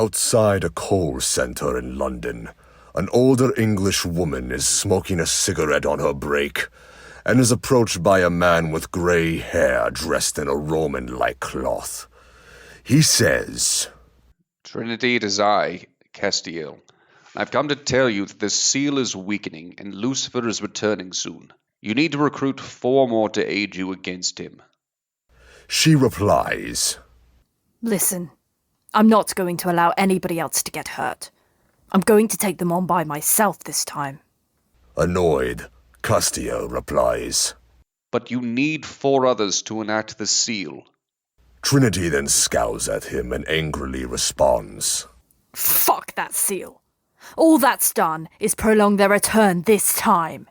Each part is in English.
Outside a coal centre in London, an older English woman is smoking a cigarette on her break and is approached by a man with grey hair dressed in a Roman-like cloth. He says, "Trinity, it is I, Castiel. I've come to tell you that the seal is weakening and Lucifer is returning soon. You need to recruit 4 more to aid you against him." She replies, Listen, I'm not going to allow anybody else to get hurt. I'm going to take them on by myself this time. Annoyed, Castiel replies. "But you need 4 others to enact the seal." Trinity then scowls at him and angrily responds, Fuck that seal. All that's done is prolong their return this time.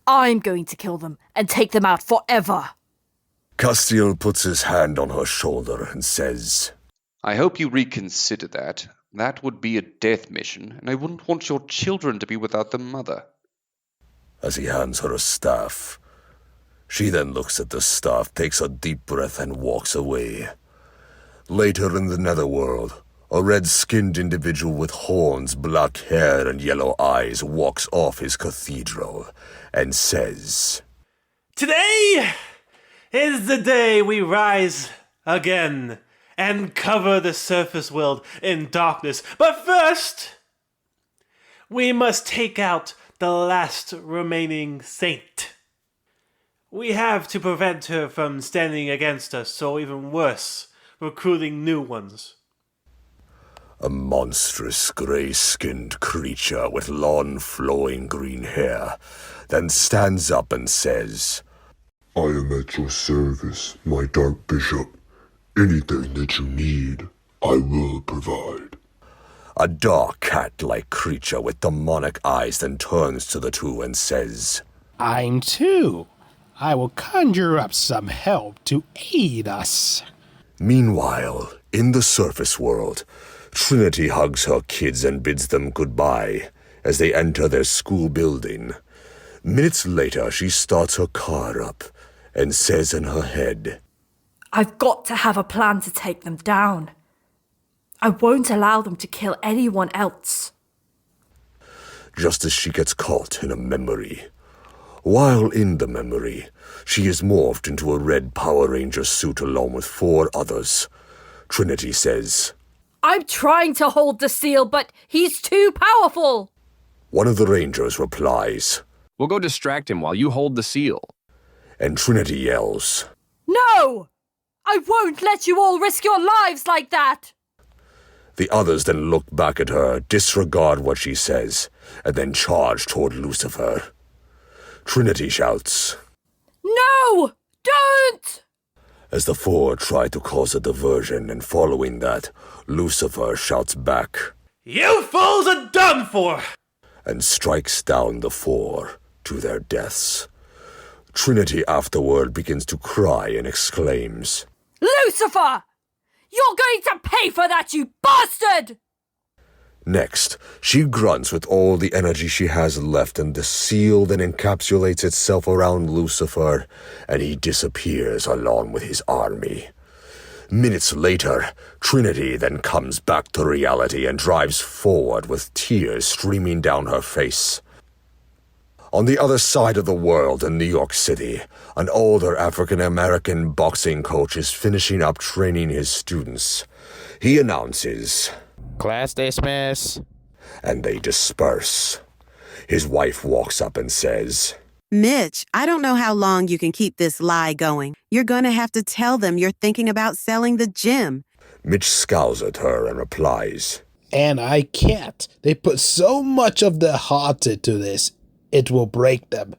I'm going to kill them and take them out forever. Castiel puts his hand on her shoulder and says, "I hope you reconsider that. That would be a death mission, and I wouldn't want your children to be without their mother." as he hands her a staff. She then looks at the staff, takes a deep breath, and walks away. Later in the netherworld, a red-skinned individual with horns, black hair, and yellow eyes walks off his cathedral and says, "Today is the day we rise again and cover the surface world in darkness. But first, we must take out the last remaining saint. We have to prevent her from standing against us, or even worse, recruiting new ones." A monstrous grey-skinned creature with long flowing green hair then stands up and says, "I am at your service, my dark bishop. Anything that you need, I will provide." A dark cat-like creature with demonic eyes then turns to the two and says, I'm too. I will conjure up some help to aid us. Meanwhile, in the surface world, Trinity hugs her kids and bids them goodbye as they enter their school building. Minutes later, she starts her car up and says in her head, I've got to have a plan to take them down. I won't allow them to kill anyone else. Just as she gets caught in a memory. While in the memory, she is morphed into a red Power Ranger suit along with 4 others. Trinity says, I'm trying to hold the seal, but he's too powerful. One of the Rangers replies, We'll go distract him while you hold the seal. And Trinity yells, No! I won't let you all risk your lives like that! The others then look back at her, disregard what she says, and then charge toward Lucifer. Trinity shouts, No! Don't! As the 4 try to cause a diversion, and following that, Lucifer shouts back, "You fools are done for!" and strikes down the 4 to their deaths. Trinity afterward begins to cry and exclaims, Lucifer! You're going to pay for that, you bastard! Next, she grunts with all the energy she has left, and the seal then encapsulates itself around Lucifer, and he disappears along with his army. Minutes later, Trinity then comes back to reality and drives forward with tears streaming down her face. On the other side of the world in New York City, an older African-American boxing coach is finishing up training his students. He announces, Class dismiss. and they disperse. His wife walks up and says, Mitch, I don't know how long you can keep this lie going. You're going to have to tell them you're thinking about selling the gym. Mitch scowls at her and replies, And I can't. They put so much of their heart into this, it will break them.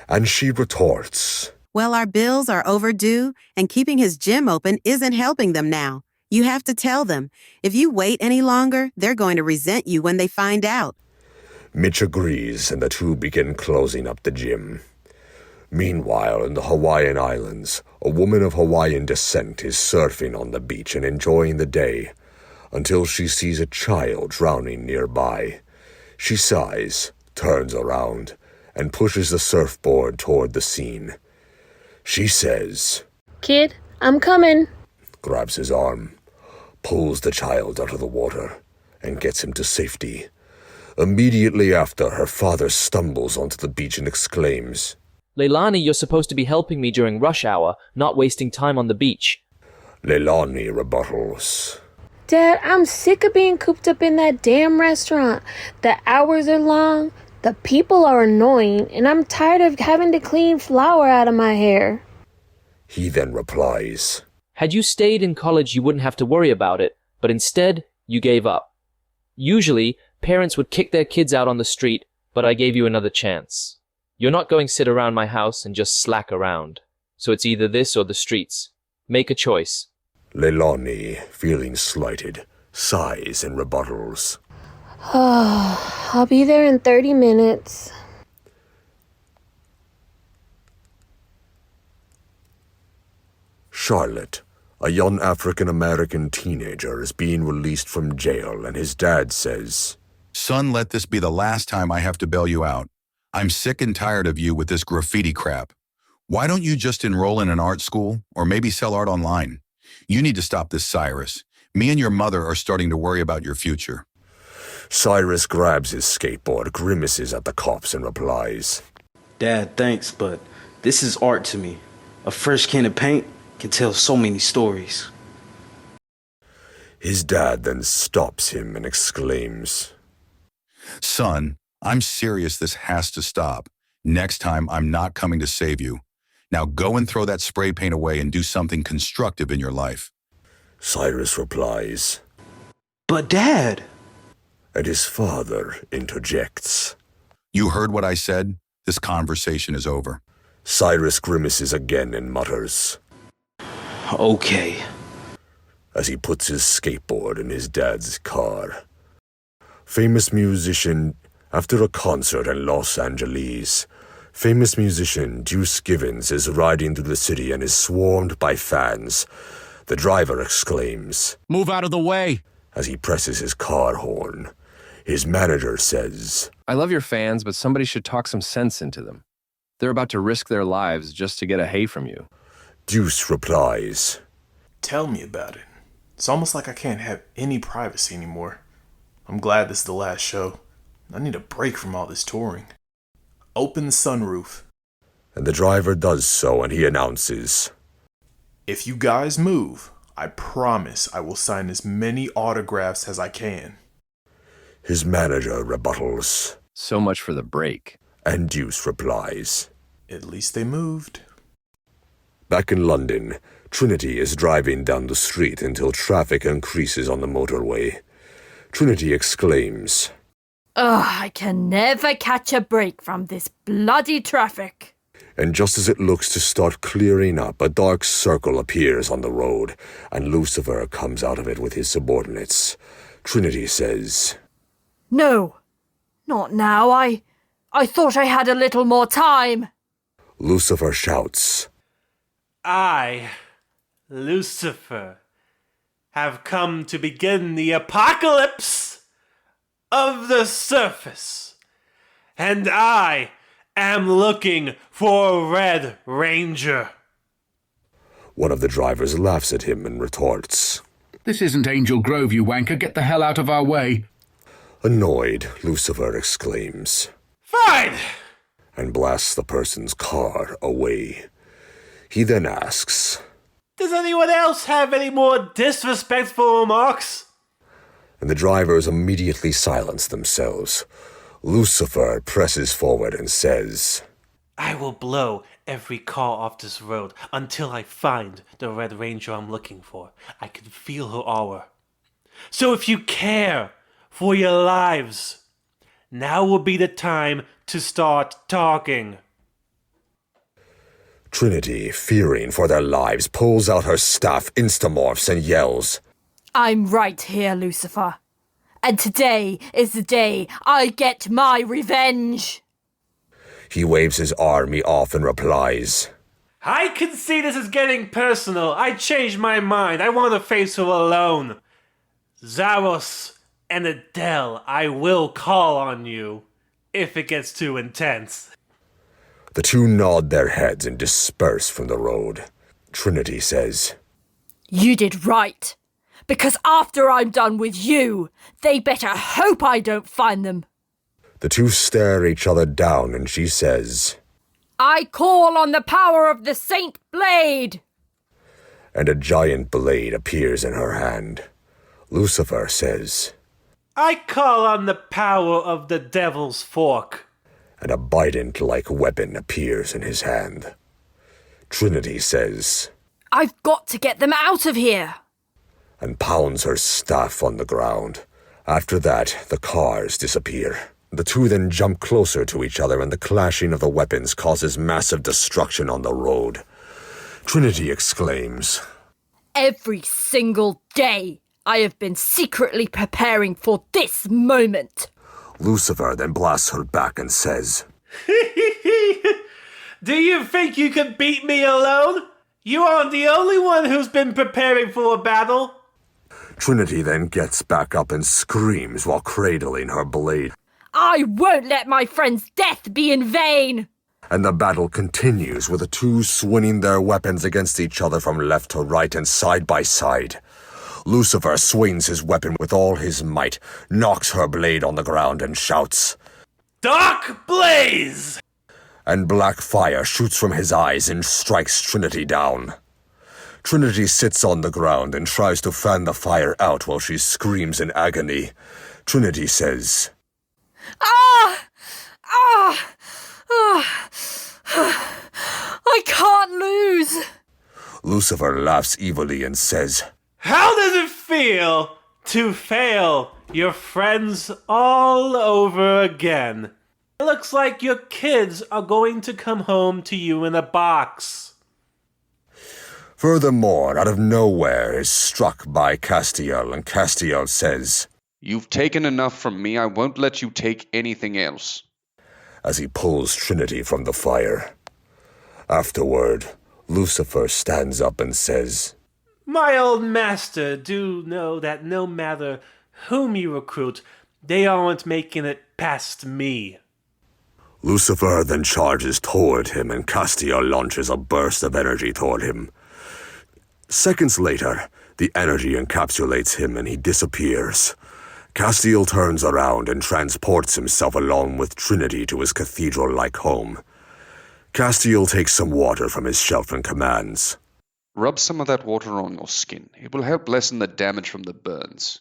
and she retorts, Well, our bills are overdue, and keeping his gym open isn't helping them now. You have to tell them. If you wait any longer, they're going to resent you when they find out. Mitch agrees, and the two begin closing up the gym. Meanwhile, in the Hawaiian Islands, a woman of Hawaiian descent is surfing on the beach and enjoying the day, until she sees a child drowning nearby. She sighs, turns around, and pushes the surfboard toward the scene. She says, Kid, I'm coming. grabs his arm, pulls the child out of the water and gets him to safety. Immediately after, her father stumbles onto the beach and exclaims, Leilani, you're supposed to be helping me during rush hour, not wasting time on the beach. Leilani rebuttals. Dad, I'm sick of being cooped up in that damn restaurant. The hours are long, the people are annoying, and I'm tired of having to clean flour out of my hair. He then replies, Had you stayed in college, you wouldn't have to worry about it, but instead, you gave up. Usually, parents would kick their kids out on the street, but I gave you another chance. You're not going to sit around my house and just slack around. So it's either this or the streets. Make a choice. Leilani, feeling slighted, sighs and rebuttals. I'll be there in 30 minutes. Charlotte, a young African-American teenager, is being released from jail, and his dad says, Son, let this be the last time I have to bail you out. I'm sick and tired of you with this graffiti crap. Why don't you just enroll in an art school or maybe sell art online? You need to stop this, Cyrus. Me and your mother are starting to worry about your future. Cyrus grabs his skateboard, grimaces at the cops, and replies, Dad, thanks, but this is art to me. A fresh can of paint can tell so many stories. His dad then stops him and exclaims, Son, I'm serious. This has to stop. Next time, I'm not coming to save you. Now go and throw that spray paint away and do something constructive in your life. Cyrus replies, But Dad! And his father interjects. You heard what I said? This conversation is over. Cyrus grimaces again and mutters, Okay. as he puts his skateboard in his dad's car. Famous musician, after a concert in Los Angeles, famous musician Deuce Givens is riding through the city and is swarmed by fans. The driver exclaims, Move out of the way! as he presses his car horn. His manager says, I love your fans, but somebody should talk some sense into them. They're about to risk their lives just to get a hey from you. Deuce replies, Tell me about it. It's almost like I can't have any privacy anymore. I'm glad this is the last show. I need a break from all this touring. Open the sunroof. and the driver does so, and he announces, If you guys move, I promise I will sign as many autographs as I can. His manager rebuttals, So much for the break. and Deuce replies. At least they moved. Back in London, Trinity is driving down the street until traffic increases on the motorway. Trinity exclaims, Ugh, I can never catch a break from this bloody traffic. and just as it looks to start clearing up, a dark circle appears on the road, and Lucifer comes out of it with his subordinates. Trinity says, No, not now. I thought I had a little more time. Lucifer shouts, I, Lucifer, have come to begin the apocalypse of the surface. And I am looking for a Red Ranger. One of the drivers laughs at him and retorts, This isn't Angel Grove, you wanker. Get the hell out of our way. Annoyed, Lucifer exclaims, Fine! and blasts the person's car away. He then asks, Does anyone else have any more disrespectful remarks? and the drivers immediately silence themselves. Lucifer presses forward and says, I will blow every car off this road until I find the Red Ranger I'm looking for. I can feel her aura. So if you care for your lives, now will be the time to start talking. Trinity, fearing for their lives, pulls out her staff, instamorphs, and yells, I'm right here, Lucifer. And today is the day I get my revenge. He waves his army off and replies, I can see this is getting personal. I changed my mind. I want to face her alone. Zaros and Adele, I will call on you if it gets too intense. The two nod their heads and disperse from the road. Trinity says, You did right. Because after I'm done with you, they better hope I don't find them. The two stare each other down and she says, I call on the power of the Saint Blade! And a giant blade appears in her hand. Lucifer says, I call on the power of the Devil's Fork. And a bident-like weapon appears in his hand. Trinity says, I've got to get them out of here! And pounds her staff on the ground. After that, the cars disappear. The two then jump closer to each other and the clashing of the weapons causes massive destruction on the road. Trinity exclaims, Every single day, I have been secretly preparing for this moment. Lucifer then blasts her back and says, Do you think you can beat me alone? You aren't the only one who's been preparing for a battle. Trinity then gets back up and screams while cradling her blade. I won't let my friend's death be in vain! And the battle continues with the two swinging their weapons against each other from left to right and side by side. Lucifer swings his weapon with all his might, knocks her blade on the ground and shouts, Dark Blaze! And black fire shoots from his eyes and strikes Trinity down. Trinity sits on the ground and tries to fan the fire out while she screams in agony. Trinity says, Ah! Ah! Ah! I can't lose! Lucifer laughs evilly and says, How does it feel to fail your friends all over again? It looks like your kids are going to come home to you in a box. Furthermore, out of nowhere is struck by Castiel, and Castiel says, You've taken enough from me, I won't let you take anything else. As he pulls Trinity from the fire. Afterward, Lucifer stands up and says, My old master do know that no matter whom you recruit, they aren't making it past me. Lucifer then charges toward him and Castiel launches a burst of energy toward him. Seconds later, the energy encapsulates him and he disappears. Castiel turns around and transports himself along with Trinity to his cathedral-like home. Castiel takes some water from his shelf and commands, Rub some of that water on your skin. It will help lessen the damage from the burns.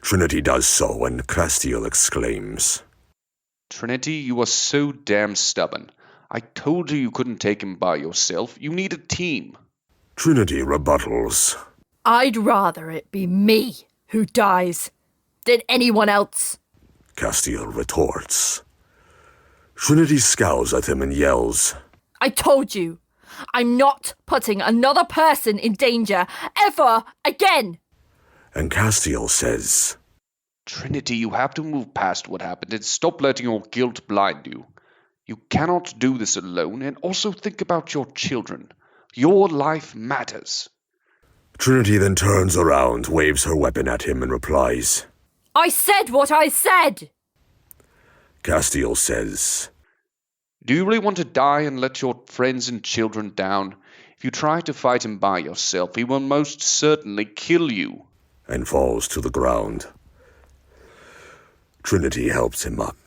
Trinity does so, and Castiel exclaims, Trinity, you are so damn stubborn. I told you couldn't take him by yourself. You need a team. Trinity rebuttals, I'd rather it be me who dies than anyone else. Castiel retorts. Trinity scowls at him and yells, I told you, I'm not putting another person in danger ever again. And Castiel says, Trinity, you have to move past what happened and stop letting your guilt blind you. You cannot do this alone, and also think about your children. Your life matters. Trinity then turns around, waves her weapon at him and replies, I said what I said! Castiel says, Do you really want to die and let your friends and children down? If you try to fight him by yourself, he will most certainly kill you. And falls to the ground. Trinity helps him up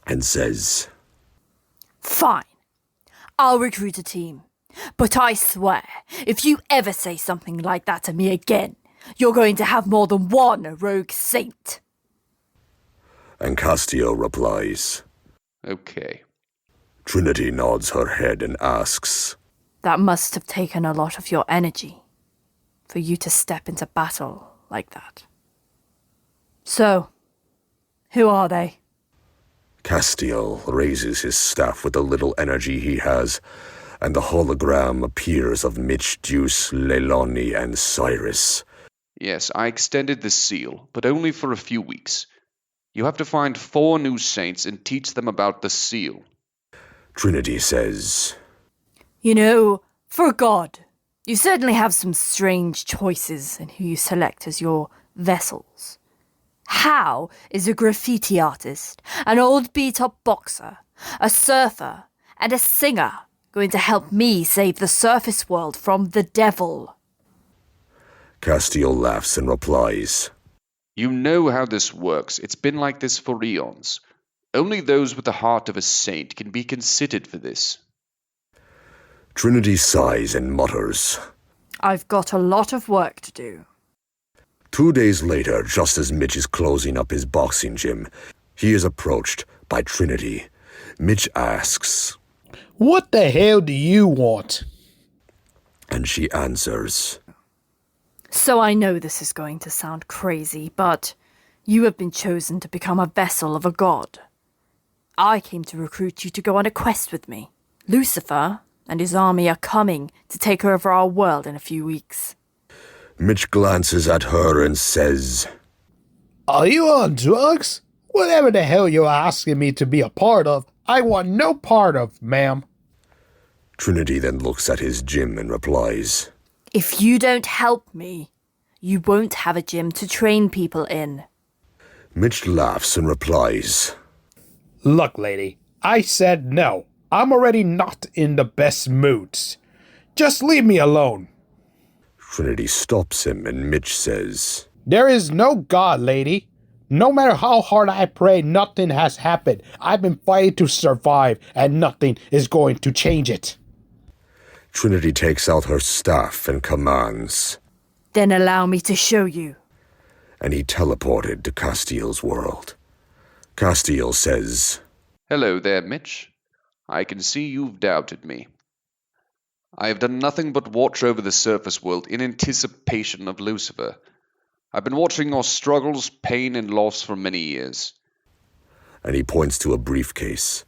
and says, Fine. I'll recruit a team. But I swear, if you ever say something like that to me again, you're going to have more than one rogue saint. And Castiel replies, Okay. Trinity nods her head and asks, That must have taken a lot of your energy for you to step into battle like that. So, who are they? Castiel raises his staff with the little energy he has, and the hologram appears of Mitch, Deuce, Leilani, and Cyrus. Yes, I extended the seal, but only for a few weeks. You have to find 4 new saints and teach them about the seal. Trinity says, You know, for God, you certainly have some strange choices in who you select as your vessels. How is a graffiti artist, an old beat-up boxer, a surfer, and a singer going to help me save the surface world from the devil? Castiel laughs and replies, You know how this works. It's been like this for eons. Only those with the heart of a saint can be considered for this. Trinity sighs and mutters. I've got a lot of work to do. 2 days later, just as Mitch is closing up his boxing gym, he is approached by Trinity. Mitch asks, What the hell do you want? And she answers, So I know this is going to sound crazy, but you have been chosen to become a vessel of a god. I came to recruit you to go on a quest with me. Lucifer and his army are coming to take over our world in a few weeks. Mitch glances at her and says, Are you on drugs? Whatever the hell you're asking me to be a part of, I want no part of, ma'am. Trinity then looks at his gym and replies, If you don't help me, you won't have a gym to train people in. Mitch laughs and replies, Look, lady, I said no. I'm already not in the best moods. Just leave me alone. Trinity stops him and Mitch says, There is no God, lady. No matter how hard I pray, nothing has happened. I've been fighting to survive, and nothing is going to change it. Trinity takes out her staff and commands, Then allow me to show you. and he teleported to Castiel's world. Castiel says, Hello there, Mitch. I can see you've doubted me. I have done nothing but watch over the surface world in anticipation of Lucifer. I've been watching your struggles, pain, and loss for many years. And he points to a briefcase.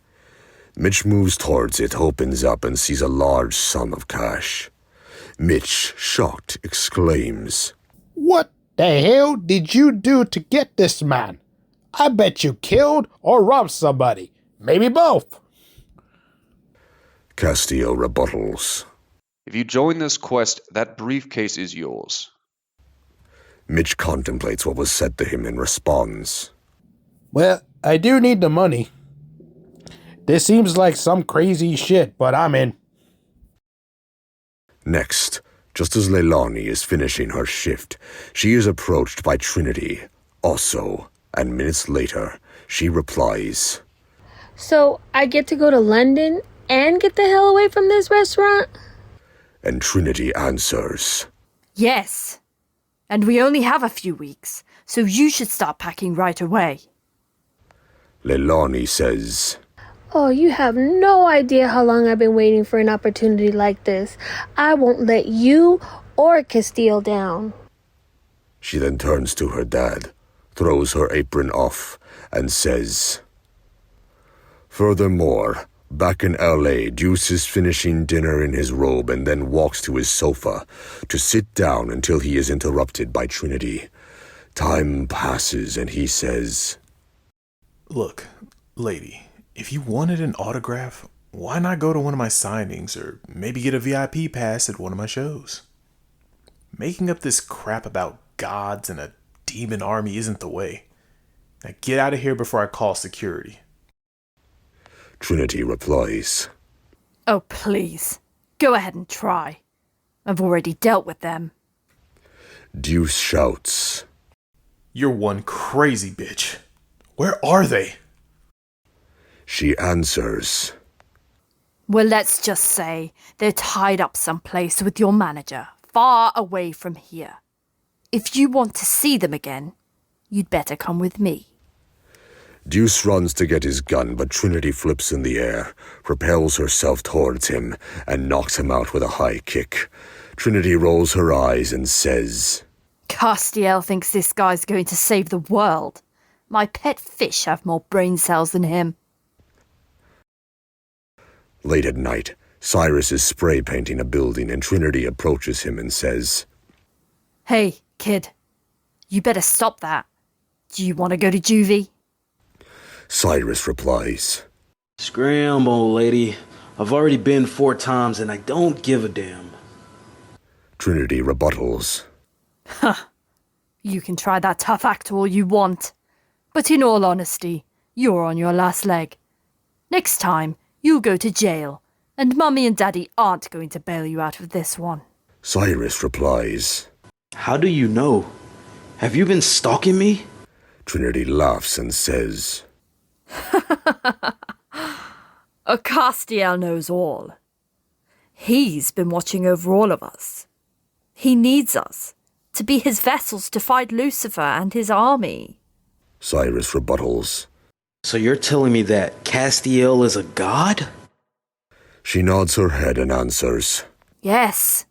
Mitch moves towards it, opens up, and sees a large sum of cash. Mitch, shocked, exclaims, What the hell did you do to get this man? I bet you killed or robbed somebody. Maybe both. Castiel rebuttals. If you join this quest, that briefcase is yours. Mitch contemplates what was said to him and responds, Well, I do need the money. This seems like some crazy shit, but I'm in. Next, just as Leilani is finishing her shift, she is approached by Trinity, also, and minutes later, she replies, So I get to go to London and get the hell away from this restaurant? and Trinity answers, Yes. And we only have a few weeks, so you should start packing right away. Leilani says, Oh, you have no idea how long I've been waiting for an opportunity like this. I won't let you or Castile down. She then turns to her dad, throws her apron off, and says, Furthermore, back in LA, Deuce is finishing dinner in his robe and then walks to his sofa to sit down until he is interrupted by Trinity. Time passes and he says, Look, lady, if you wanted an autograph, why not go to one of my signings or maybe get a VIP pass at one of my shows? Making up this crap about gods and a demon army isn't the way. Now get out of here before I call security. Trinity replies, Oh, please. Go ahead and try. I've already dealt with them. Deuce shouts, You're one crazy bitch. Where are they? She answers, Well, let's just say they're tied up someplace with your manager, far away from here. If you want to see them again, you'd better come with me. Deuce runs to get his gun, but Trinity flips in the air, propels herself towards him, and knocks him out with a high kick. Trinity rolls her eyes and says, Castiel thinks this guy's going to save the world. My pet fish have more brain cells than him. Late at night, Cyrus is spray painting a building and Trinity approaches him and says, Hey, kid. You better stop that. Do you want to go to juvie? Cyrus replies, Scram, old lady. I've already been 4 times and I don't give a damn. Trinity rebuttals, Huh. You can try that tough act all you want. But in all honesty, you're on your last leg. Next time, you'll go to jail, and Mummy and Daddy aren't going to bail you out of this one. Cyrus replies, How do you know? Have you been stalking me? Trinity laughs and says, Castiel knows all. He's been watching over all of us. He needs us to be his vessels to fight Lucifer and his army. Cyrus rebuttals. So you're telling me that Castiel is a god? She nods her head and answers, Yes,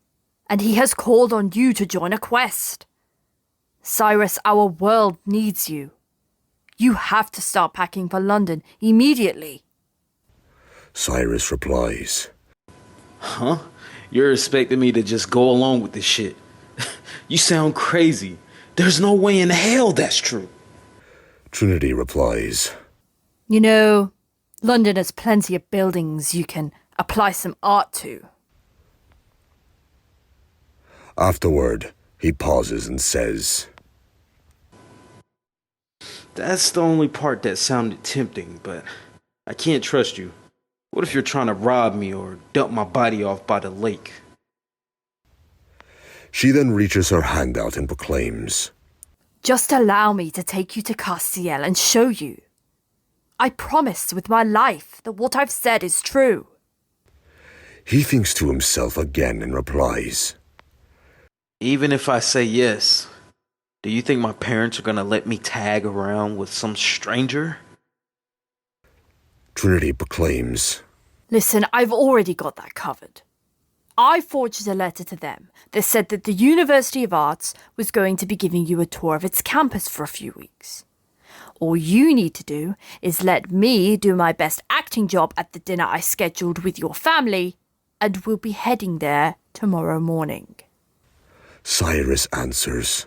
and he has called on you to join a quest. Cyrus, our world needs you. You have to start packing for London immediately. Cyrus replies, Huh? You're expecting me to just go along with this shit? You sound crazy. There's no way in hell that's true. Trinity replies, You know, London has plenty of buildings you can apply some art to. Afterward, he pauses and says, That's the only part that sounded tempting, but I can't trust you. What if you're trying to rob me or dump my body off by the lake? She then reaches her hand out and proclaims, Just allow me to take you to Castiel and show you. I promise with my life that what I've said is true. He thinks to himself again and replies, Even if I say yes, do you think my parents are gonna let me tag around with some stranger? Trinity proclaims, Listen, I've already got that covered. I forged a letter to them that said that the University of Arts was going to be giving you a tour of its campus for a few weeks. All you need to do is let me do my best acting job at the dinner I scheduled with your family, and we'll be heading there tomorrow morning. Cyrus answers,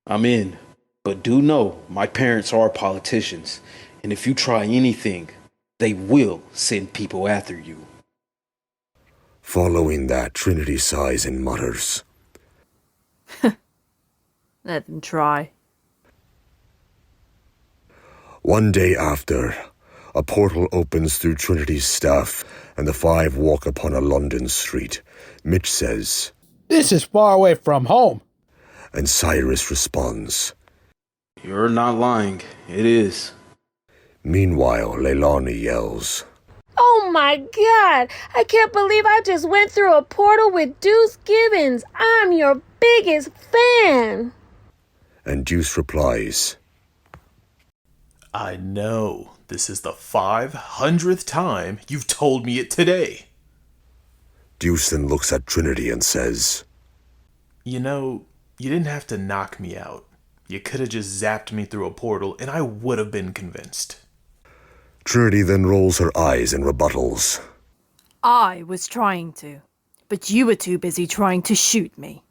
I'm in, but do know my parents are politicians, and if you try anything, they will send people after you. Following that, Trinity sighs and mutters, Let them try. One day after, a portal opens through Trinity's staff, and the five walk upon a London street. Mitch says, This is far away from home. And Cyrus responds, You're not lying. It is. Meanwhile, Leilani yells, Oh my god! I can't believe I just went through a portal with Deuce Gibbons. I'm your biggest fan. And Deuce replies, I know. This is the 500th time you've told me it today. Deuce then looks at Trinity and says, You know, you didn't have to knock me out. You could have just zapped me through a portal and I would have been convinced. Trinity then rolls her eyes and rebuttals, I was trying to, but you were too busy trying to shoot me.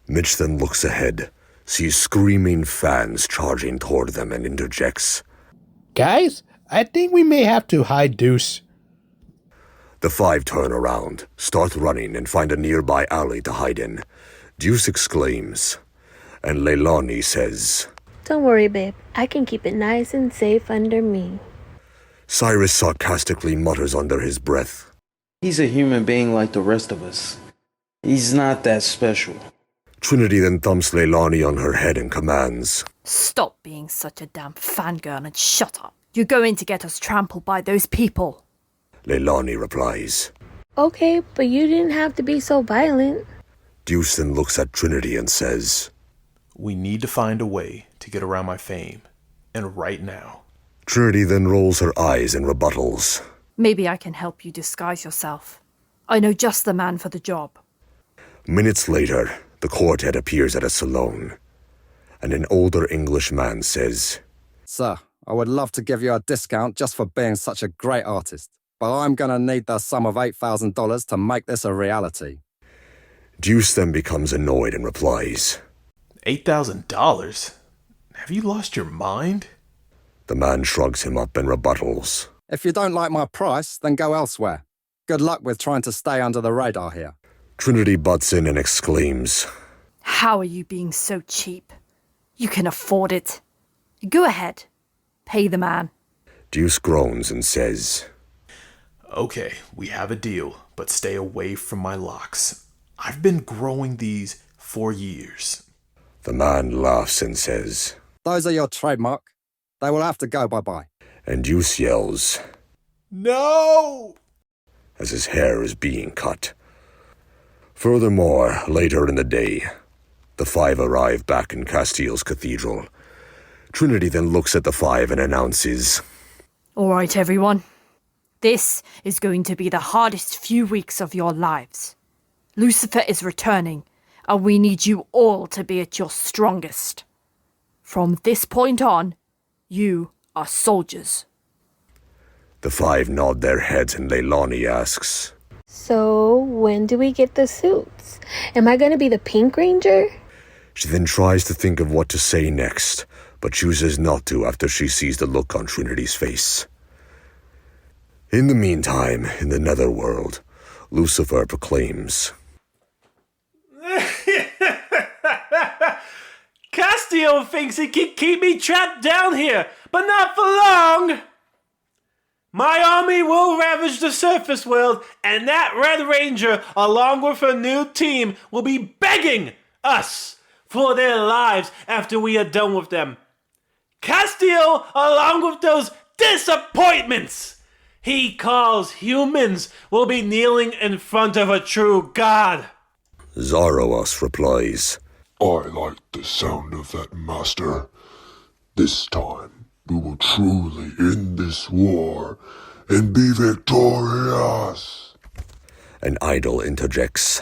Mitch then looks ahead, sees screaming fans charging toward them and interjects, Guys, I think we may have to hide Deuce. The five turn around, start running, and find a nearby alley to hide in. Deuce exclaims, and Leilani says, Don't worry, babe. I can keep it nice and safe under me. Cyrus sarcastically mutters under his breath, He's a human being like the rest of us. He's not that special. Trinity then thumps Leilani on her head and commands, Stop being such a damn fangirl and shut up. You're going to get us trampled by those people. Leilani replies. Okay, but you didn't have to be so violent. Deuce then looks at Trinity and says, We need to find a way to get around my fame, and right now. Trinity then rolls her eyes and rebuttals. Maybe I can help you disguise yourself. I know just the man for the job. Minutes later, the quartet appears at a salon, and an older English man says, Sir, I would love to give you a discount just for being such a great artist, but I'm going to need the sum of $8,000 to make this a reality. Deuce then becomes annoyed and replies, $8,000? Have you lost your mind? The man shrugs him up and rebuttals. If you don't like my price, then go elsewhere. Good luck with trying to stay under the radar here. Trinity butts in and exclaims, How are you being so cheap? You can afford it. Go ahead. Pay the man. Deuce groans and says, Okay, we have a deal, but stay away from my locks. I've been growing these for years. The man laughs and says, Those are your trademark. They will have to go bye-bye. And Deuce yells, No! as his hair is being cut. Furthermore, later in the day, the five arrive back in Castile's cathedral. Trinity then looks at the five and announces, All right, everyone. This is going to be the hardest few weeks of your lives. Lucifer is returning, and we need you all to be at your strongest. From this point on, you are soldiers. The five nod their heads and Leilani asks, So, when do we get the suits? Am I going to be the Pink Ranger? She then tries to think of what to say next, but chooses not to after she sees the look on Trinity's face. In the meantime, in the netherworld, Lucifer proclaims, Castile thinks he can keep me trapped down here, but not for long! My army will ravage the surface world, and that Red Ranger, along with a new team, will be begging us for their lives after we are done with them. Castile, along with those disappointments he calls humans, will be kneeling in front of a true god. Zarawas replies, I like the sound of that, Master. This time, we will truly end this war and be victorious. An idol interjects,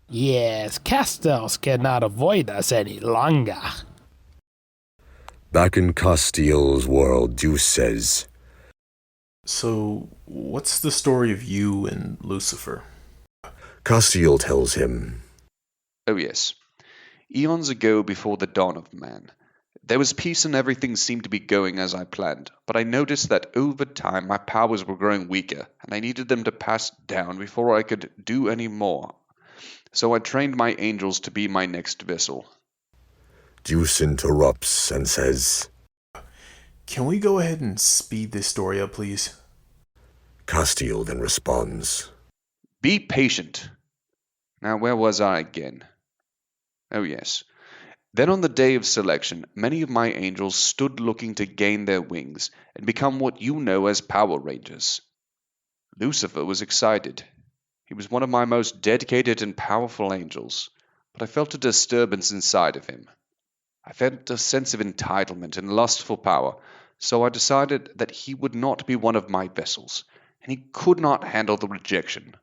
Yes, Castells cannot avoid us any longer. Back in Castile's world, Deuce says, So, what's the story of you and Lucifer? Castile tells him, Oh yes. Eons ago, before the dawn of man, there was peace and everything seemed to be going as I planned, but I noticed that over time my powers were growing weaker, and I needed them to pass down before I could do any more. So I trained my angels to be my next vessel. Deuce interrupts and says, Can we go ahead and speed this story up, please? Castile then responds, Be patient. Now where was I again? Oh yes. Then on the day of selection, many of my angels stood looking to gain their wings and become what you know as Power Rangers. Lucifer was excited. He was one of my most dedicated and powerful angels, but I felt a disturbance inside of him. I felt a sense of entitlement and lust for power, so I decided that he would not be one of my vessels, and he could not handle the rejection.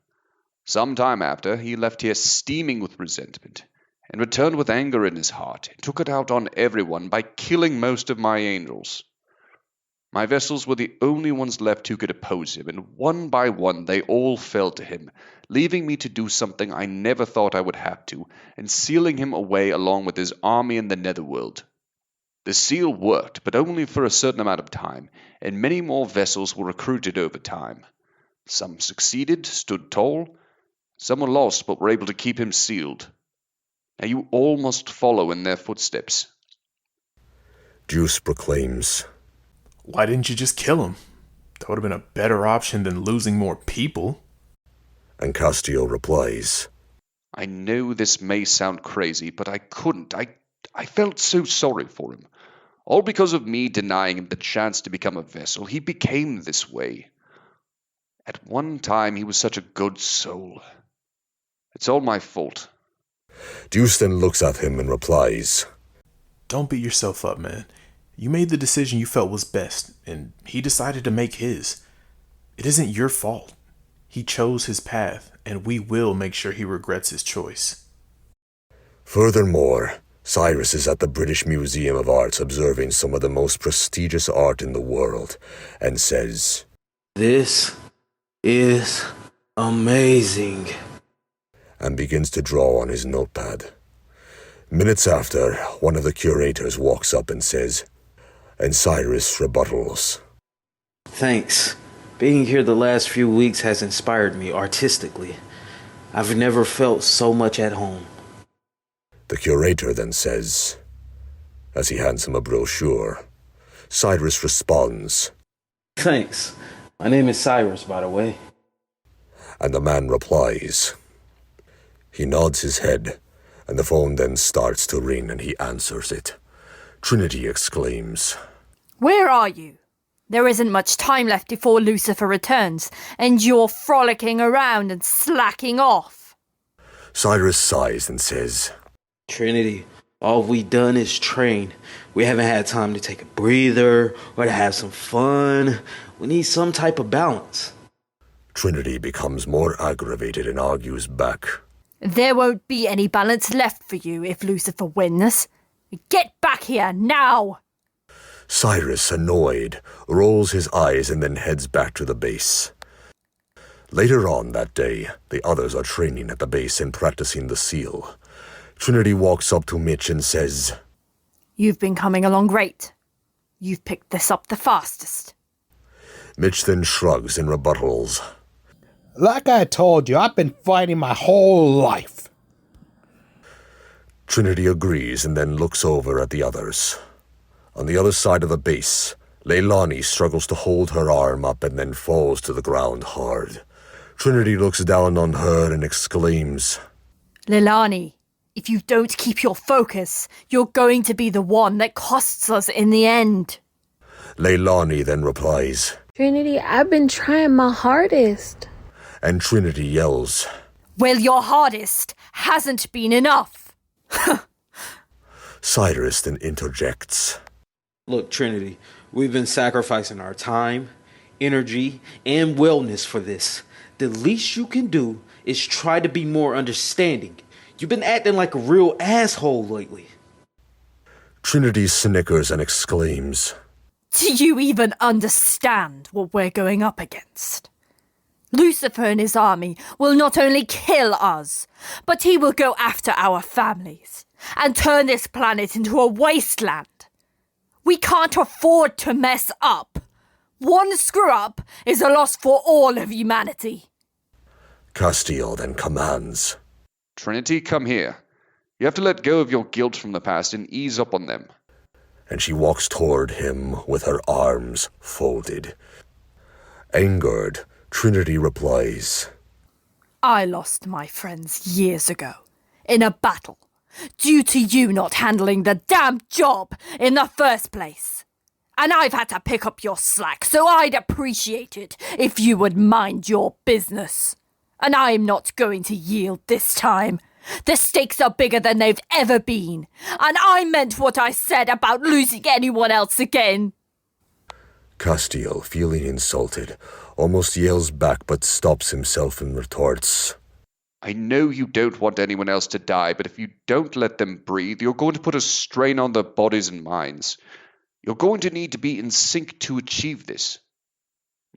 Some time after, he left here steaming with resentment, and returned with anger in his heart, and took it out on everyone by killing most of my angels. My vessels were the only ones left who could oppose him, and one by one they all fell to him, leaving me to do something I never thought I would have to, and sealing him away along with his army in the netherworld. The seal worked, but only for a certain amount of time, and many more vessels were recruited over time. Some succeeded, stood tall. Some were lost, but were able to keep him sealed. Now you all must follow in their footsteps. Deuce proclaims, Why didn't you just kill him? That would have been a better option than losing more people. And Castile replies, I know this may sound crazy, but I couldn't. I felt so sorry for him. All because of me denying him the chance to become a vessel, he became this way. At one time, he was such a good soul. It's all my fault. Deuce then looks at him and replies, Don't beat yourself up, man. You made the decision you felt was best, and he decided to make his. It isn't your fault. He chose his path, and we will make sure he regrets his choice. Furthermore, Cyrus is at the British Museum of Arts observing some of the most prestigious art in the world, and says, This is amazing. And begins to draw on his notepad. Minutes after, one of the curators walks up and says, and Cyrus rebuttals, Thanks. Being here the last few weeks has inspired me artistically. I've never felt so much at home. The curator then says, as he hands him a brochure. Cyrus responds, Thanks. My name is Cyrus, by the way. And the man replies. He nods his head, And the phone then starts to ring and he answers it. Trinity exclaims, Where are you? There isn't much time left before Lucifer returns, and you're frolicking around and slacking off. Cyrus sighs and says, Trinity, all we done is train. We haven't had time to take a breather or to have some fun. We need some type of balance. Trinity becomes more aggravated and argues back. There won't be any balance left for you if Lucifer wins. Get back here, now! Cyrus, annoyed, rolls his eyes and then heads back to the base. Later on that day, the others are training at the base and practicing the seal. Trinity walks up to Mitch and says, You've been coming along great. You've picked this up the fastest. Mitch then shrugs and rebuttals. Like I told you, I've been fighting my whole life. Trinity agrees and then looks over at the others. On the other side of the base, Leilani struggles to hold her arm up and then falls to the ground hard. Trinity looks down on her and exclaims, Leilani, if you don't keep your focus, you're going to be the one that costs us in the end. Leilani then replies, Trinity, I've been trying my hardest. And Trinity yells, Well, your hardest hasn't been enough. Cyrus then interjects, Look, Trinity, we've been sacrificing our time, energy, and wellness for this. The least you can do is try to be more understanding. You've been acting like a real asshole lately. Trinity snickers and exclaims, Do you even understand what we're going up against? Lucifer and his army will not only kill us, but he will go after our families and turn this planet into a wasteland. We can't afford to mess up. One screw-up is a loss for all of humanity. Castile then commands, Trinity, come here. You have to let go of your guilt from the past and ease up on them. And she walks toward him with her arms folded. Angered, Trinity replies, I lost my friends years ago in a battle due to you not handling the damn job in the first place. And I've had to pick up your slack, so I'd appreciate it if you would mind your business. And I'm not going to yield this time. The stakes are bigger than they've ever been, and I meant what I said about losing anyone else again. Castile, feeling insulted, almost yells back but stops himself and retorts, I know you don't want anyone else to die, but if you don't let them breathe, you're going to put a strain on their bodies and minds. You're going to need to be in sync to achieve this.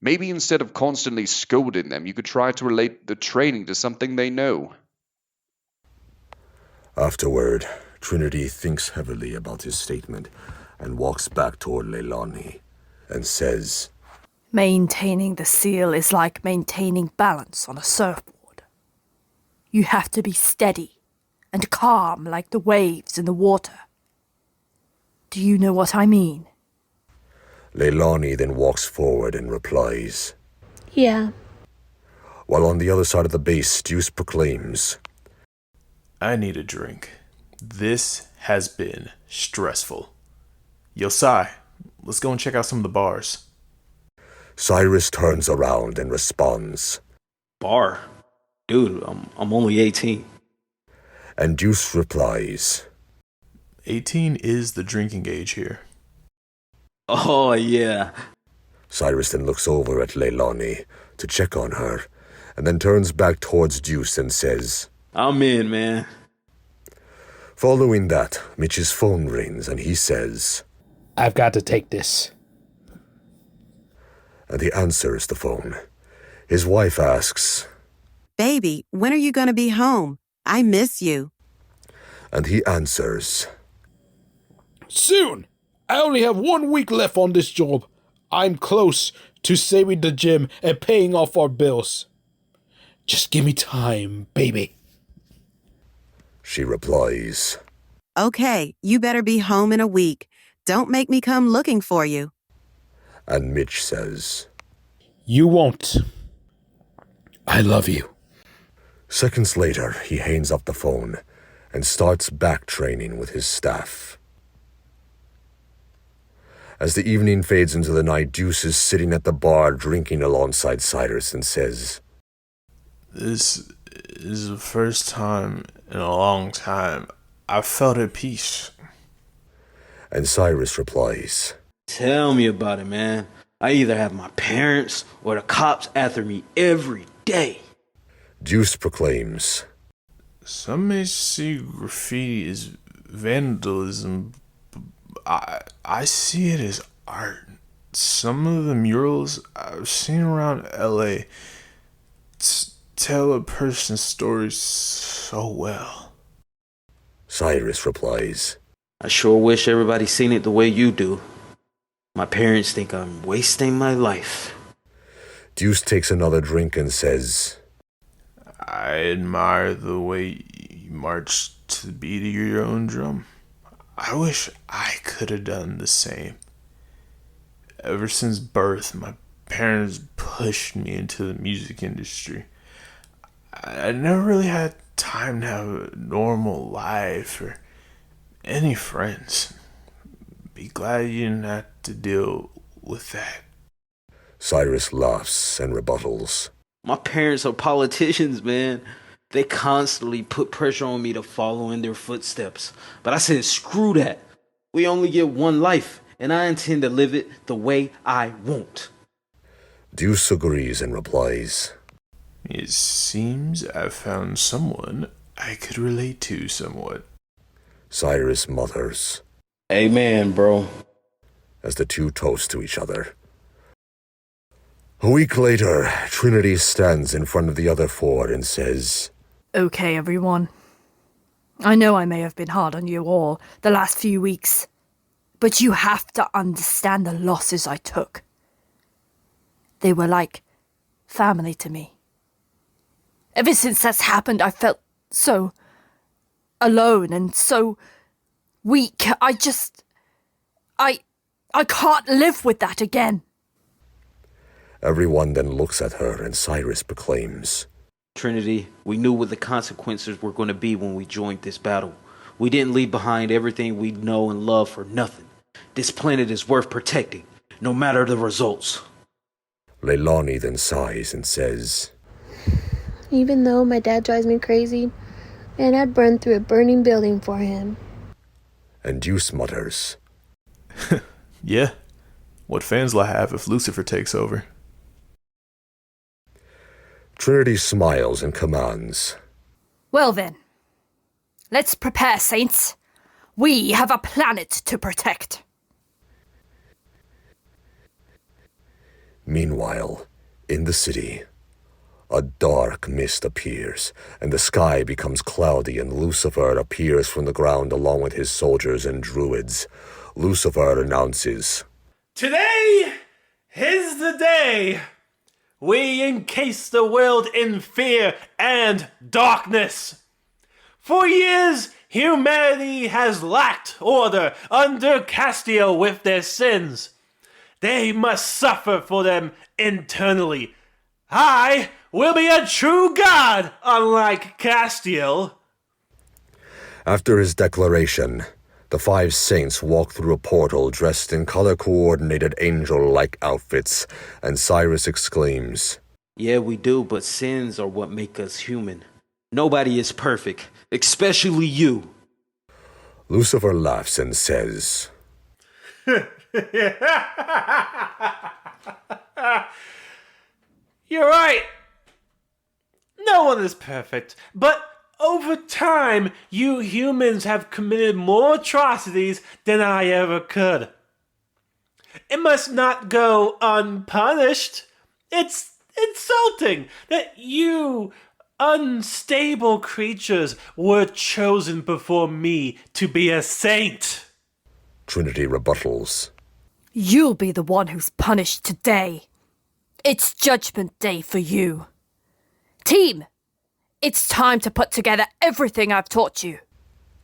Maybe instead of constantly scolding them, you could try to relate the training to something they know. Afterward, Trinity thinks heavily about his statement and walks back toward Leilani and says, Maintaining the seal is like maintaining balance on a surfboard. You have to be steady and calm like the waves in the water. Do you know what I mean? Leilani then walks forward and replies, Yeah. While on the other side of the base, Deuce proclaims, I need a drink. This has been stressful. Yosai, let's go and check out some of the bars. Cyrus turns around and responds, Bar? Dude, I'm only 18. And Deuce replies, 18 is the drinking age here. Oh, yeah. Cyrus then looks over at Leilani to check on her, and then turns back towards Deuce and says, I'm in, man. Following that, Mitch's phone rings and he says, I've got to take this. And he answers the phone. His wife asks, Baby, when are you going to be home? I miss you. And he answers, Soon! I only have 1 week left on this job. I'm close to saving the gym and paying off our bills. Just give me time, baby. She replies, Okay, you better be home in a week. Don't make me come looking for you. And Mitch says, You won't. I love you. Seconds later, he hangs up the phone, and starts back training with his staff. As the evening fades into the night, Deuce is sitting at the bar drinking alongside Cyrus and says, "This is the first time in a long time I've felt at peace." And Cyrus replies, Tell me about it, man. I either have my parents or the cops after me every day. Deuce proclaims, "Some may see graffiti as vandalism. I see it as art. Some of the murals I've seen around LA tell a person's story so well." Cyrus replies, I sure wish everybody seen it the way you do. My parents think I'm wasting my life. Deuce takes another drink and says, "I admire the way you march to the beat of your own drum. I wish I could have done the same. Ever since birth, my parents pushed me into the music industry. I never really had time to have a normal life or any friends. Be glad you didn't have to deal with that." Cyrus laughs and rebuttals, My parents are politicians, man. They constantly put pressure on me to follow in their footsteps. But I said, screw that. We only get one life, and I intend to live it the way I want. Deuce agrees and replies, "It seems I've found someone I could relate to somewhat." Cyrus mutters, Amen, bro. as the two toast to each other. A week later, Trinity stands in front of the other four and says, Okay, everyone. I know I may have been hard on you all the last few weeks, but you have to understand the losses I took. They were like family to me. Ever since that's happened, I felt so alone and so weak. I can't live with that again. Everyone then looks at her and Cyrus proclaims, Trinity, we knew what the consequences were going to be when we joined this battle. We didn't leave behind everything we know and love for nothing. This planet is worth protecting, no matter the results. Leilani then sighs and says, Even though my dad drives me crazy, and I'd run through a burning building for him. And Deuce mutters, "Yeah, what fans will I have if Lucifer takes over?" Trinity smiles and commands, Well then, let's prepare, Saints. We have a planet to protect. Meanwhile, in the city, a dark mist appears, and the sky becomes cloudy, and Lucifer appears from the ground along with his soldiers and druids. Lucifer announces, Today is the day. We encase the world in fear and darkness. For years, humanity has lacked order under Castiel with their sins. They must suffer for them internally. I will be a true god, unlike Castiel. After his declaration, the 5 saints walk through a portal dressed in color-coordinated angel-like outfits, and Cyrus exclaims, Yeah, we do, but sins are what make us human. Nobody is perfect, especially you. Lucifer laughs and says, You're right. No one is perfect, but over time, you humans have committed more atrocities than I ever could. It must not go unpunished. It's insulting that you unstable creatures were chosen before me to be a saint. Trinity rebuttals, You'll be the one who's punished today. It's Judgment Day for you. Team, it's time to put together everything I've taught you.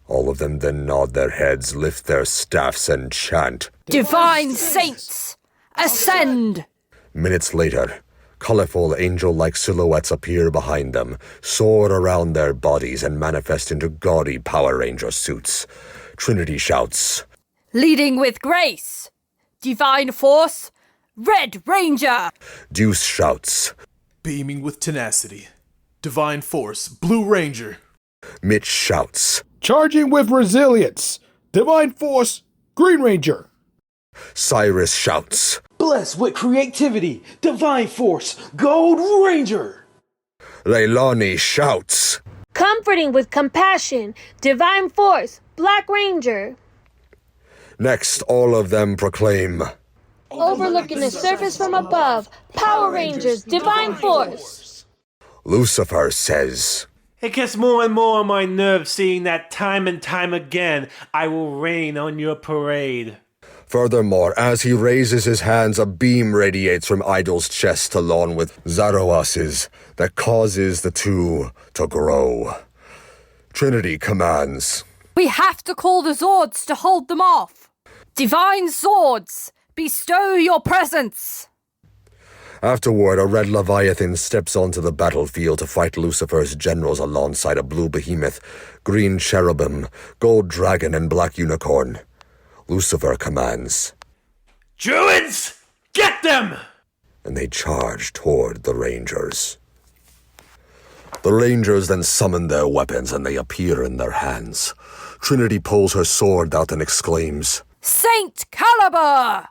All of them then nod their heads, lift their staffs, and chant, Divine Saints, ascend! Minutes later, Colorful angel-like silhouettes appear behind them, soar around their bodies, and manifest into gaudy Power Ranger suits. Trinity shouts, Leading with grace. Divine force. Red Ranger. Deuce shouts, Beaming with tenacity. Divine force, Blue Ranger. Mitch shouts, Charging with resilience. Divine force, Green Ranger. Cyrus shouts, Blessed with creativity, divine force, Gold Ranger. Leilani shouts, Comforting with compassion, divine force, Black Ranger. Next, all of them proclaim, Overlooking the surface from above, Power Rangers, divine force. Lucifer says, It gets more and more on my nerves seeing that time and time again I will rain on your parade. Furthermore, as he raises his hands, a beam radiates from Idol's chest along with Zaraos's that causes the two to grow. Trinity commands, We have to call the Zords to hold them off. Divine Zords, bestow your presence. Afterward, a red Leviathan steps onto the battlefield to fight Lucifer's generals alongside a blue behemoth, green cherubim, gold dragon, and black unicorn. Lucifer commands, Druids, get them! And they charge toward the Rangers. The Rangers then summon their weapons and they appear in their hands. Trinity pulls her sword out and exclaims, Saint Caliber!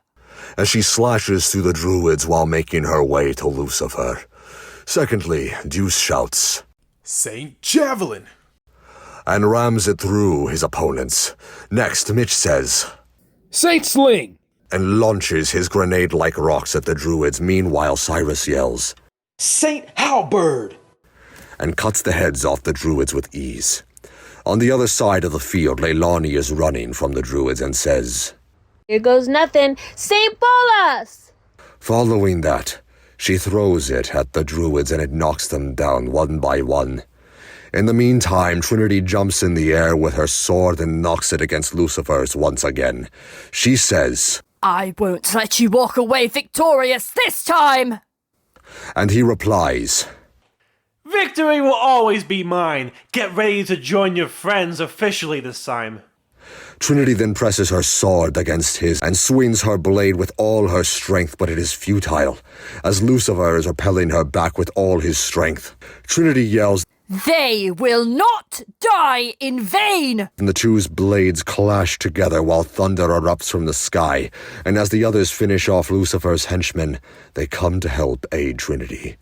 As she slashes through the druids while making her way to Lucifer. Secondly, Deuce shouts, Saint Javelin! And rams it through his opponents. Next, Mitch says, Saint Sling! And launches his grenade-like rocks at the druids. Meanwhile, Cyrus yells, Saint Halberd! And cuts the heads off the druids with ease. On the other side of the field, Leilani is running from the druids and says, Here goes nothing, Saint Bolas! Following that, she throws it at the druids and it knocks them down one by one. In the meantime, Trinity jumps in the air with her sword and knocks it against Lucifer's once again. She says, I won't let you walk away victorious this time! And he replies, Victory will always be mine. Get ready to join your friends officially this time. Trinity then presses her sword against his and swings her blade with all her strength, but it is futile, as Lucifer is repelling her back with all his strength. Trinity yells, They will not die in vain! and the two's blades clash together while thunder erupts from the sky, and as the others finish off Lucifer's henchmen, they come to help aid Trinity.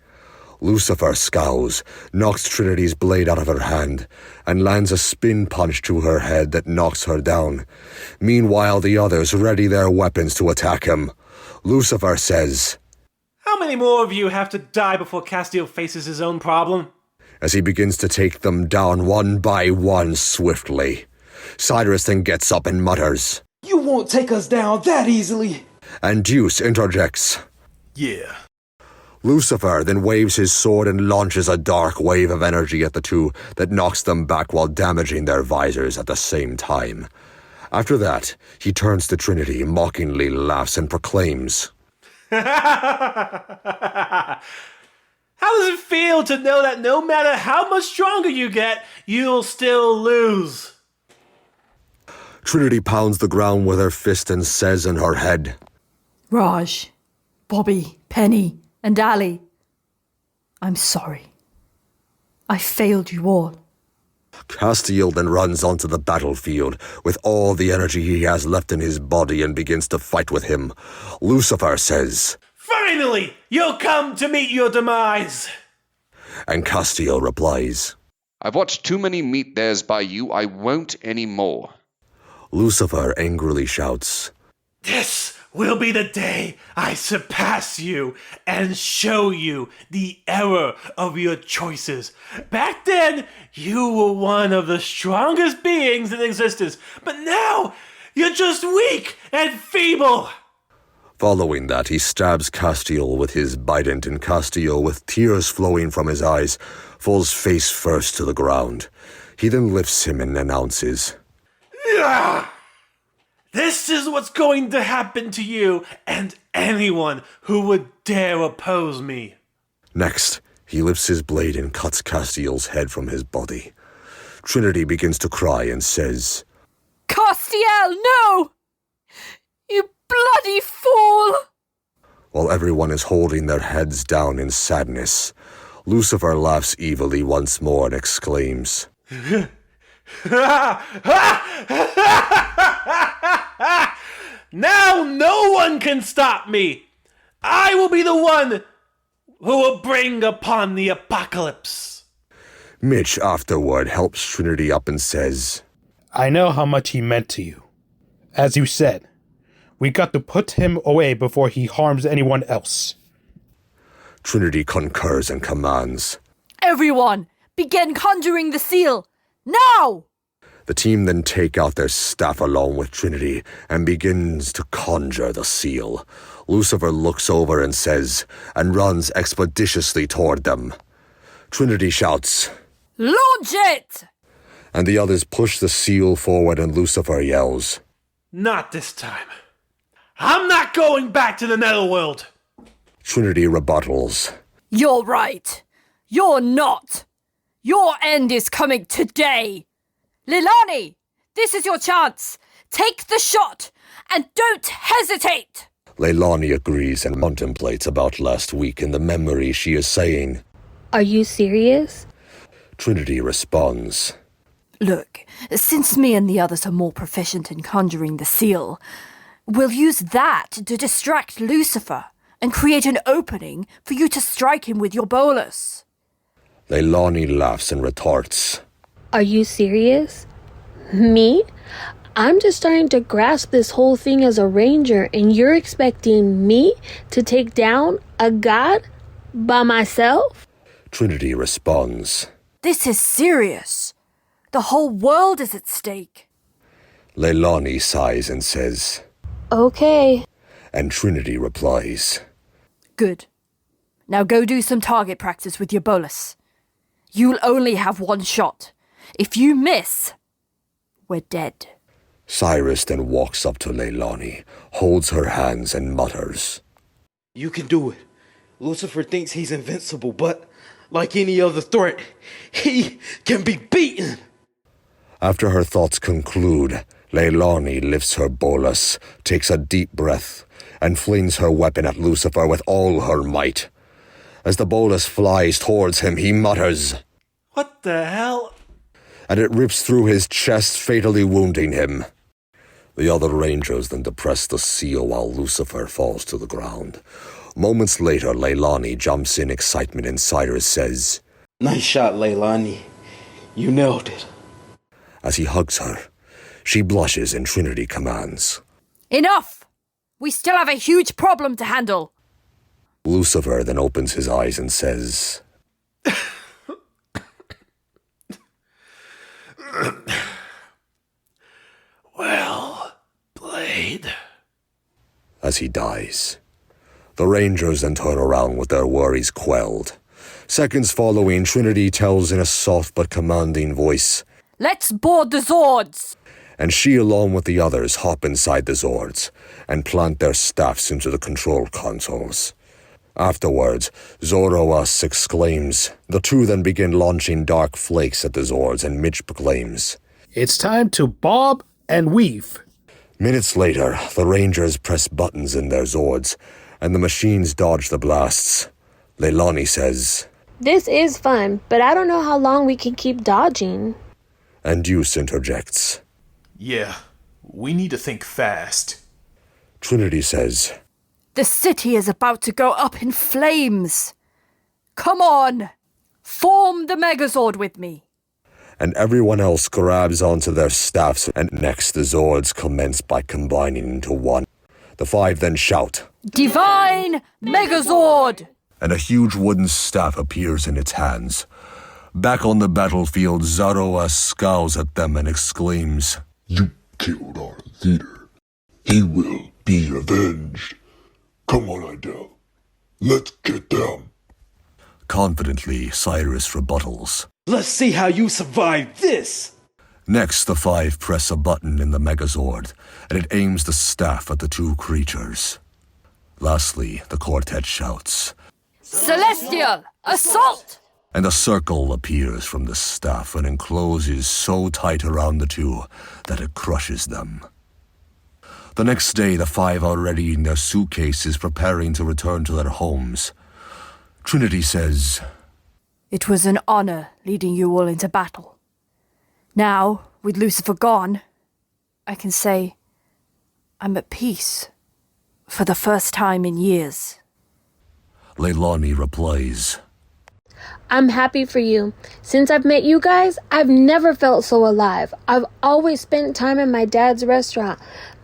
Lucifer scowls, knocks Trinity's blade out of her hand, and lands a spin punch to her head that knocks her down. Meanwhile, the others ready their weapons to attack him. Lucifer says, How many more of you have to die before Castiel faces his own problem? As he begins to take them down one by one swiftly. Cyrus then gets up and mutters, You won't take us down that easily! And Deuce interjects, Yeah. Lucifer then waves his sword and launches a dark wave of energy at the two that knocks them back while damaging their visors at the same time. After that, he turns to Trinity, mockingly laughs, and proclaims, How does it feel to know that no matter how much stronger you get, you'll still lose? Trinity pounds the ground with her fist and says in her head, Raj, Bobby, Penny, and Ali, I'm sorry. I failed you all. Castiel then runs onto the battlefield with all the energy he has left in his body and begins to fight with him. Lucifer says, Finally, you'll come to meet your demise! And Castiel replies, I've watched too many meet theirs by you, I won't anymore. Lucifer angrily shouts, This will be the day I surpass you and show you the error of your choices. Back then, you were one of the strongest beings in existence, but now you're just weak and feeble. Following that, he stabs Castiel with his bident, and Castiel, with tears flowing from his eyes, falls face first to the ground. He then lifts him and announces, This is what's going to happen to you and anyone who would dare oppose me. Next, he lifts his blade and cuts Castiel's head from his body. Trinity begins to cry and says, Castiel, no! You bloody fool! While everyone is holding their heads down in sadness, Lucifer laughs evilly once more and exclaims, Now no one can stop me! I will be the one who will bring upon the apocalypse. Mitch afterward helps Trinity up and says, I know how much he meant to you. As you said, we got to put him away before he harms anyone else. Trinity concurs and commands. Everyone, begin conjuring the seal! Now! The team then take out their staff along with Trinity and begins to conjure the seal. Lucifer looks over and says, and runs expeditiously toward them. Trinity shouts, Launch it! And the others push the seal forward and Lucifer yells, Not this time. I'm not going back to the netherworld. Trinity rebuttals. You're right. You're not. Your end is coming today. Leilani, this is your chance. Take the shot and don't hesitate. Leilani agrees and contemplates about last week and the memory she is saying. Are you serious? Trinity responds. Look, since me and the others are more proficient in conjuring the seal, we'll use that to distract Lucifer and create an opening for you to strike him with your bolus. Leilani laughs and retorts. Are you serious? Me? I'm just starting to grasp this whole thing as a ranger, and you're expecting me to take down a god by myself? Trinity responds. This is serious. The whole world is at stake. Leilani sighs and says, Okay. And Trinity replies, Good. Now go do some target practice with your bolus. You'll only have one shot. If you miss, we're dead. Cyrus then walks up to Leilani, holds her hands and mutters, You can do it. Lucifer thinks he's invincible, but like any other threat, he can be beaten. After her thoughts conclude, Leilani lifts her bolus, takes a deep breath, and flings her weapon at Lucifer with all her might. As the bolus flies towards him, he mutters, What the hell? And it rips through his chest, fatally wounding him. The other rangers then depress the seal while Lucifer falls to the ground. Moments later, Leilani jumps in excitement and Cyrus says, Nice shot, Leilani. You nailed it. As he hugs her, she blushes and Trinity commands, Enough! We still have a huge problem to handle. Lucifer then opens his eyes and says, Well played. As he dies. The Rangers then turn around with their worries quelled. Seconds following, Trinity tells in a soft but commanding voice, Let's board the Zords! And she along with the others hop inside the Zords and plant their staffs into the control consoles. Afterwards, Zoroas exclaims. The two then begin launching dark flakes at the Zords and Mitch proclaims, It's time to bob and weave. Minutes later, the Rangers press buttons in their Zords and the machines dodge the blasts. Leilani says, This is fun, but I don't know how long we can keep dodging. And Deuce interjects, Yeah, we need to think fast. Trinity says, The city is about to go up in flames. Come on! Form the Megazord with me. And everyone else grabs onto their staffs, and next the Zords commence by combining into one. The five then shout, Divine Megazord! And a huge wooden staff appears in its hands. Back on the battlefield, Zoroas scowls at them and exclaims, You killed our leader. He will be avenged. Come on, Idel. Let's get them. Confidently, Cyrus rebuttals. Let's see how you survive this. Next, the five press a button in the Megazord, and it aims the staff at the two creatures. Lastly, the quartet shouts, Celestial Celestial! Assault! And a circle appears from the staff and encloses so tight around the two that it crushes them. The next day, the five are ready in their suitcases, preparing to return to their homes. Trinity says, It was an honor leading you all into battle. Now, with Lucifer gone, I can say I'm at peace for the first time in years. Leilani replies, I'm happy for you. Since I've met you guys, I've never felt so alive. I've always spent time in my dad's restaurant.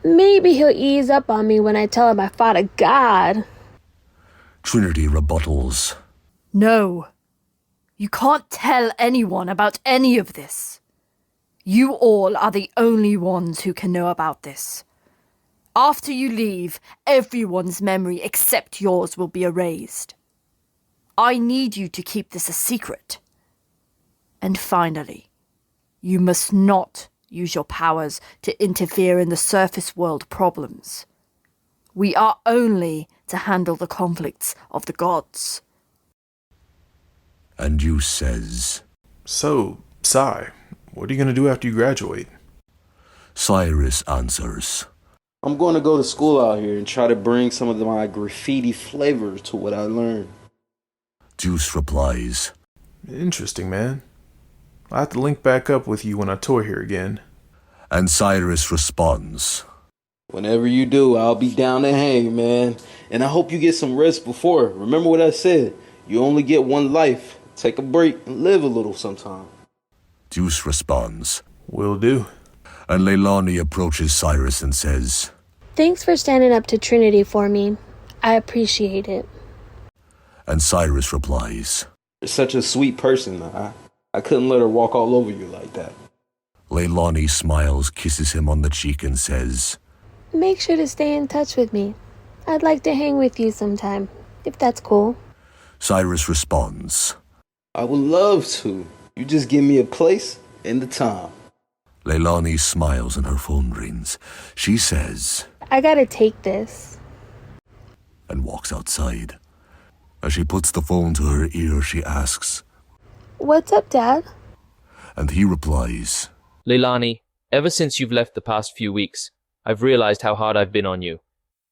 Maybe he'll ease up on me when I tell him I fought a god. Trinity rebuttals. No. You can't tell anyone about any of this. You all are the only ones who can know about this. After you leave, everyone's memory except yours will be erased. I need you to keep this a secret. And finally, you must not use your powers to interfere in the surface world problems. We are only to handle the conflicts of the gods. And you says, So, Sai, what are you going to do after you graduate? Cyrus answers, I'm going to go to school out here and try to bring some of my graffiti flavor to what I learned. Juice replies, Interesting, man. I'll have to link back up with you when I tour here again. And Cyrus responds, Whenever you do, I'll be down to hang, man. And I hope you get some rest before. Remember what I said. You only get one life. Take a break and live a little sometime. Juice responds, Will do. And Leilani approaches Cyrus and says, Thanks for standing up to Trinity for me. I appreciate it. And Cyrus replies, You're such a sweet person. I couldn't let her walk all over you like that. Leilani smiles, kisses him on the cheek and says, Make sure to stay in touch with me. I'd like to hang with you sometime, if that's cool. Cyrus responds, I would love to. You just give me a place and the time. Leilani smiles and her phone rings. She says, I gotta take this. And walks outside. As she puts the phone to her ear, she asks, What's up, Dad? And he replies, Leilani, ever since you've left the past few weeks, I've realized how hard I've been on you.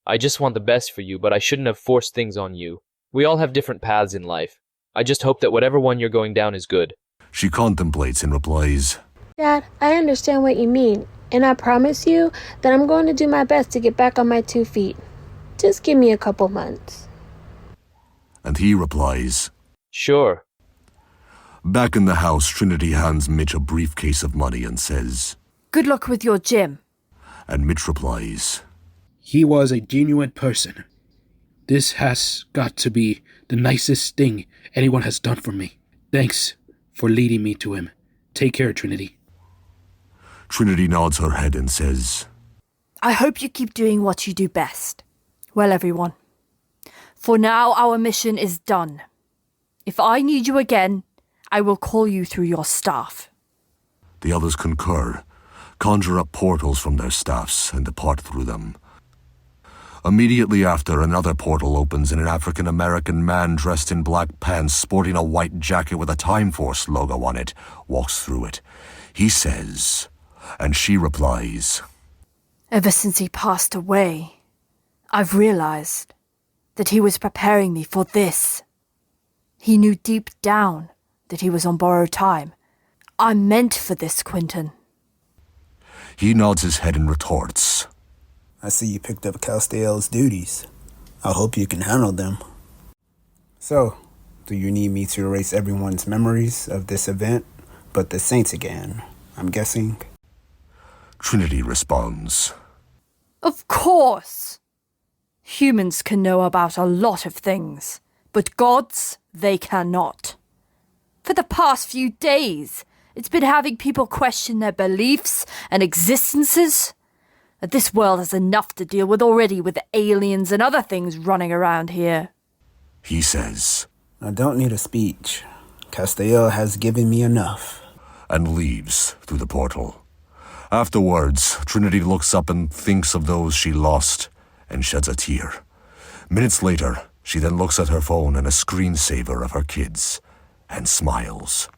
I just want the best for you, but I shouldn't have forced things on you. We all have different paths in life. I just hope that whatever one you're going down is good. She contemplates and replies, Dad, I understand what you mean, and I promise you that I'm going to do my best to get back on my 2 feet. Just give me a couple months. And he replies, Sure. Back in the house, Trinity hands Mitch a briefcase of money and says, Good luck with your gym. And Mitch replies, He was a genuine person. This has got to be the nicest thing anyone has done for me. Thanks for leading me to him. Take care, Trinity. Trinity nods her head and says, I hope you keep doing what you do best. Well, everyone, for now our mission is done. If I need you again, I will call you through your staff. The others concur, conjure up portals from their staffs, and depart through them. Immediately after, another portal opens and an African-American man dressed in black pants, sporting a white jacket with a Time Force logo on it, walks through it. He says, and she replies, Ever since he passed away, I've realized that he was preparing me for this. He knew deep down that he was on borrowed time. I'm meant for this, Quentin. He nods his head and retorts, I see you picked up Castiel's duties. I hope you can handle them. So, do you need me to erase everyone's memories of this event, but the Saints again, I'm guessing? Trinity responds, Of course! Humans can know about a lot of things, but gods, they cannot. For the past few days, it's been having people question their beliefs and existences. This world has enough to deal with already with aliens and other things running around here. He says, I don't need a speech. Castiel has given me enough. And leaves through the portal. Afterwards, Trinity looks up and thinks of those she lost and sheds a tear. Minutes later, She then looks at her phone and a screensaver of her kids and smiles.